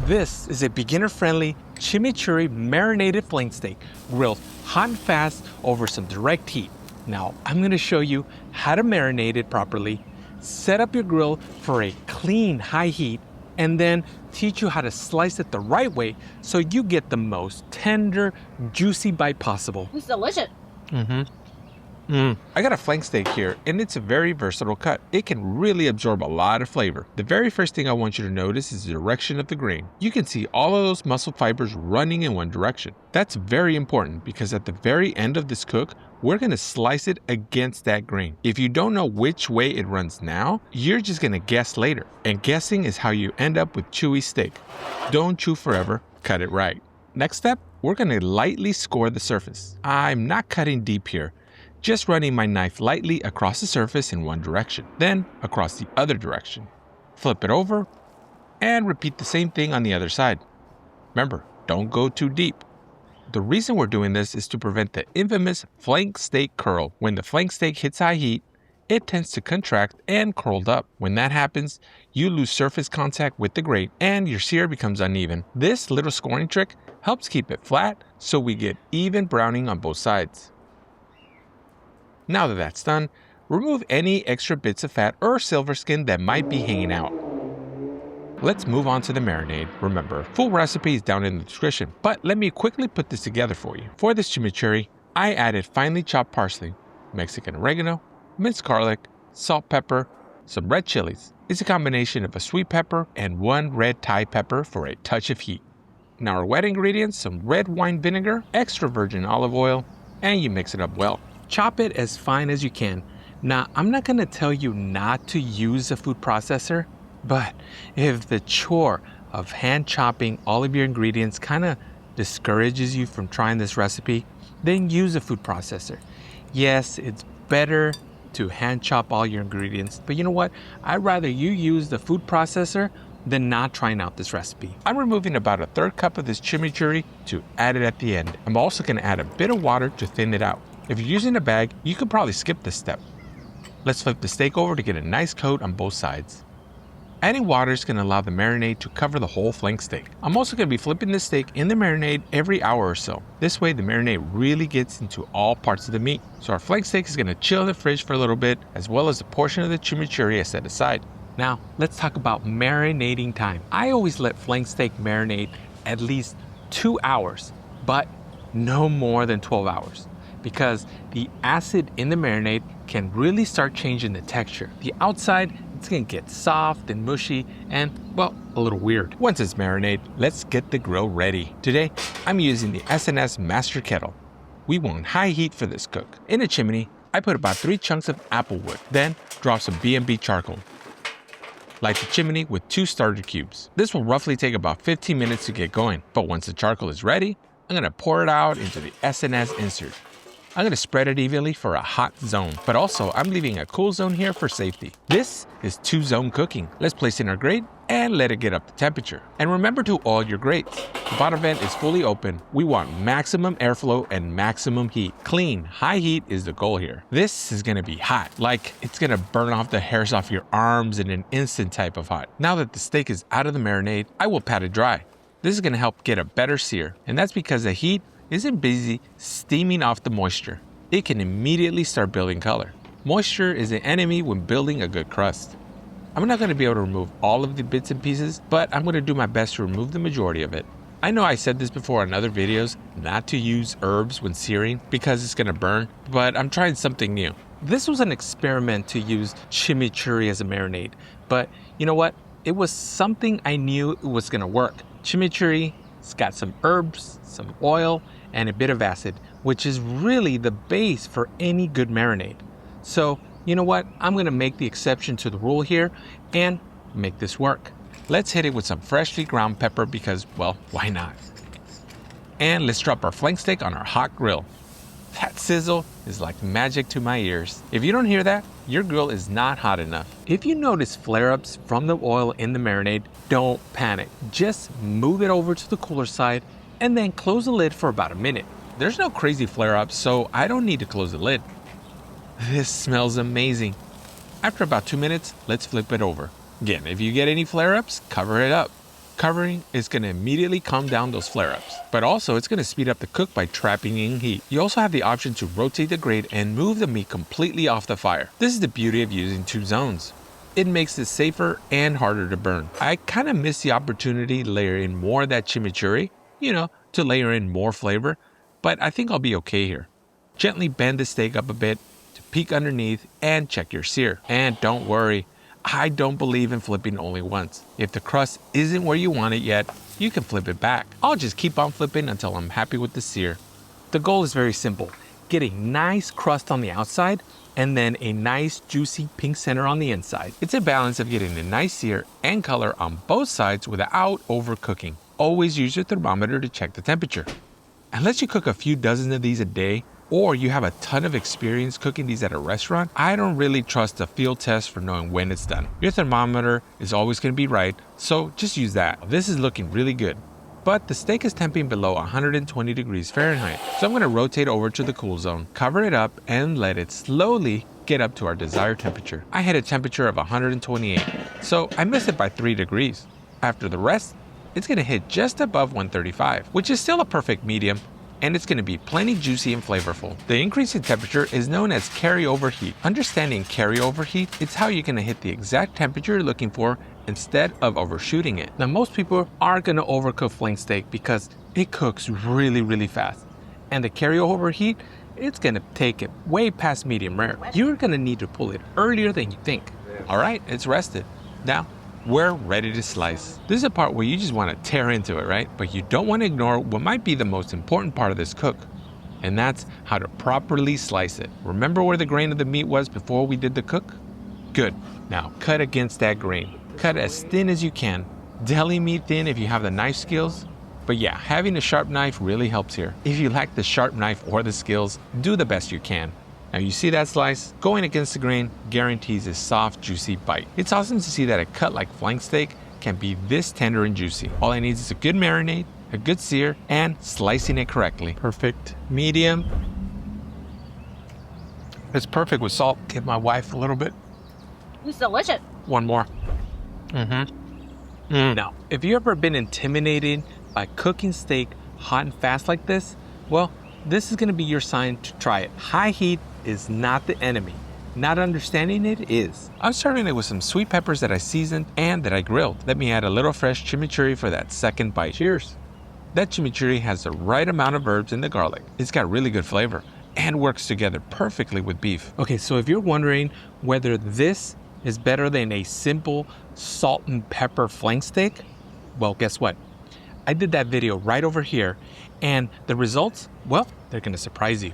This is a beginner-friendly chimichurri marinated flank steak, grilled hot and fast over some direct heat. Now, I'm going to show you how to marinate it properly, set up your grill for a clean high heat, and then teach you how to slice it the right way so you get the most tender, juicy bite possible. It's delicious. I got a flank steak here, and it's a very versatile cut. It can really absorb a lot of flavor. The very first thing I want you to notice is the direction of the grain. You can see all of those muscle fibers running in one direction. That's very important because at the very end of this cook, we're going to slice it against that grain. If you don't know which way it runs now, you're just going to guess later. And guessing is how you end up with chewy steak. Don't chew forever, cut it right. Next step, we're going to lightly score the surface. I'm not cutting deep here. Just running my knife lightly across the surface in one direction, then across the other direction. Flip it over, and repeat the same thing on the other side. Remember, don't go too deep. The reason we're doing this is to prevent the infamous flank steak curl. When the flank steak hits high heat, it tends to contract and curl up. When that happens, you lose surface contact with the grain and your sear becomes uneven. This little scoring trick helps keep it flat so we get even browning on both sides. Now that that's done, remove any extra bits of fat or silver skin that might be hanging out. Let's move on to the marinade. Remember, full recipe is down in the description, but let me quickly put this together for you. For this chimichurri, I added finely chopped parsley, Mexican oregano, minced garlic, salt, pepper, some red chilies. It's a combination of a sweet pepper and one red Thai pepper for a touch of heat. Now our wet ingredients, some red wine vinegar, extra virgin olive oil, and you mix it up well. Chop it as fine as you can. Now, I'm not going to tell you not to use a food processor, but if the chore of hand chopping all of your ingredients kind of discourages you from trying this recipe, then use a food processor. Yes, it's better to hand chop all your ingredients, but you know what? I'd rather you use the food processor than not trying out this recipe. I'm removing about a third cup of this chimichurri to add it at the end. I'm also going to add a bit of water to thin it out. If you're using a bag, you could probably skip this step. Let's flip the steak over to get a nice coat on both sides. Adding water is going to allow the marinade to cover the whole flank steak. I'm also going to be flipping the steak in the marinade every hour or so. This way the marinade really gets into all parts of the meat. So our flank steak is going to chill in the fridge for a little bit, as well as a portion of the chimichurri I set aside. Now, let's talk about marinating time. I always let flank steak marinate at least 2 hours, but no more than 12 hours. Because the acid in the marinade can really start changing the texture. The outside, it's gonna get soft and mushy and, well, a little weird. Once it's marinated, let's get the grill ready. Today, I'm using the S&S Master Kettle. We want high heat for this cook. In a chimney, I put about 3 chunks of apple wood, then drop some B&B charcoal. Light the chimney with 2 starter cubes. This will roughly take about 15 minutes to get going, but once the charcoal is ready, I'm gonna pour it out into the S&S insert. I'm going to spread it evenly for a hot zone, but also I'm leaving a cool zone here for safety. This is 2-zone cooking. Let's place in our grate and let it get up to temperature. And remember to oil your grates. The bottom vent is fully open. We want maximum airflow and maximum heat. Clean, high heat is the goal here. This is going to be hot, like it's going to burn off the hairs off your arms in an instant type of hot. Now that the steak is out of the marinade, I will pat it dry. This is going to help get a better sear, and that's because the heat isn't busy steaming off the moisture. It can immediately start building color. Moisture is an enemy when building a good crust. I'm not going to be able to remove all of the bits and pieces, but I'm going to do my best to remove the majority of it. I know I said this before in other videos, not to use herbs when searing because it's going to burn, but I'm trying something new. This was an experiment to use chimichurri as a marinade, but you know what? It was something I knew it was going to work. Chimichurri, it's got some herbs, some oil, and a bit of acid, which is really the base for any good marinade. So, you know what? I'm gonna make the exception to the rule here and make this work. Let's hit it with some freshly ground pepper because, well, why not? And let's drop our flank steak on our hot grill. That sizzle is like magic to my ears. If you don't hear that, your grill is not hot enough. If you notice flare-ups from the oil in the marinade, don't panic. Just move it over to the cooler side and then close the lid for about a minute. There's no crazy flare-ups, so I don't need to close the lid. This smells amazing. After about 2 minutes, let's flip it over. Again, if you get any flare-ups, cover it up. Covering is going to immediately calm down those flare-ups, but also it's going to speed up the cook by trapping in heat. You also have the option to rotate the grate and move the meat completely off the fire. This is the beauty of using 2 zones. It makes it safer and harder to burn. I kind of miss the opportunity to layer in more of that chimichurri, to layer in more flavor, but I think I'll be okay here. Gently bend the steak up a bit to peek underneath and check your sear. And don't worry, I don't believe in flipping only once. If the crust isn't where you want it yet, you can flip it back. I'll just keep on flipping until I'm happy with the sear. The goal is very simple. Get a nice crust on the outside and then a nice juicy pink center on the inside. It's a balance of getting a nice sear and color on both sides without overcooking. Always use your thermometer to check the temperature. Unless you cook a few dozen of these a day, or you have a ton of experience cooking these at a restaurant, I don't really trust a field test for knowing when it's done. Your thermometer is always going to be right, so just use that. This is looking really good. But the steak is temping below 120 degrees Fahrenheit, so I'm going to rotate over to the cool zone, cover it up, and let it slowly get up to our desired temperature. I had a temperature of 128, so I missed it by 3 degrees. After the rest, it's going to hit just above 135, which is still a perfect medium, and it's going to be plenty juicy and flavorful. The increase in temperature is known as carryover heat. Understanding carryover heat, it's how you're going to hit the exact temperature you're looking for instead of overshooting it. Now, most people are going to overcook flank steak because it cooks really fast. And the carryover heat, it's going to take it way past medium rare. You're going to need to pull it earlier than you think. All right, it's rested. Now, we're ready to slice. This is a part where you just want to tear into it, right? But you don't want to ignore what might be the most important part of this cook, and that's how to properly slice it. Remember where the grain of the meat was before we did the cook? Good. Now cut against that grain. Cut as thin as you can. Deli meat thin if you have the knife skills. But yeah, having a sharp knife really helps here. If you lack the sharp knife or the skills, do the best you can. Now you see that slice? Going against the grain guarantees a soft, juicy bite. It's awesome to see that a cut like flank steak can be this tender and juicy. All I need is a good marinade, a good sear, and slicing it correctly. Perfect medium. It's perfect with salt. Give my wife a little bit. It's delicious. One more. Now, if you've ever been intimidated by cooking steak hot and fast like this, well, this is going to be your sign to try it. High heat is not the enemy. Not understanding it is. I'm serving it with some sweet peppers that I seasoned and that I grilled. Let me add a little fresh chimichurri for that second bite. Cheers. That chimichurri has the right amount of herbs in the garlic. It's got really good flavor and works together perfectly with beef. Okay, so if you're wondering whether this is better than a simple salt and pepper flank steak, well, guess what? I did that video right over here, and the results, well, they're gonna surprise you.